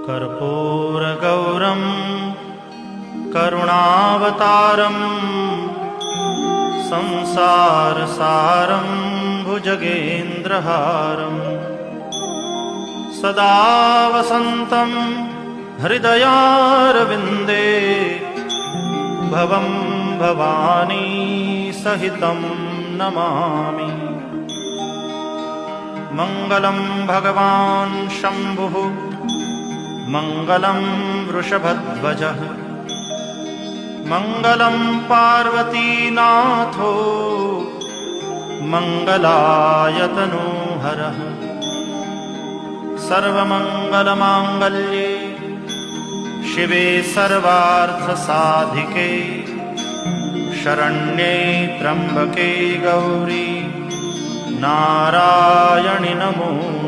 कर्पूरगौरं करुणावतारं संसारसारं भुजगेन्द्रहारं सदा वसन्तं हृदयारविन्दे भवं भवानी सहितं नमामि। मङ्गलं भगवान् शम्भुः मङ्गलं वृषभध्वजः मङ्गलं पार्वतीनाथो मङ्गलायतनोहरः। सर्वमङ्गलमाङ्गल्ये शिवे सर्वार्थसाधिके शरण्ये त्र्यम्बके गौरी नारायणि नमोस्तुते।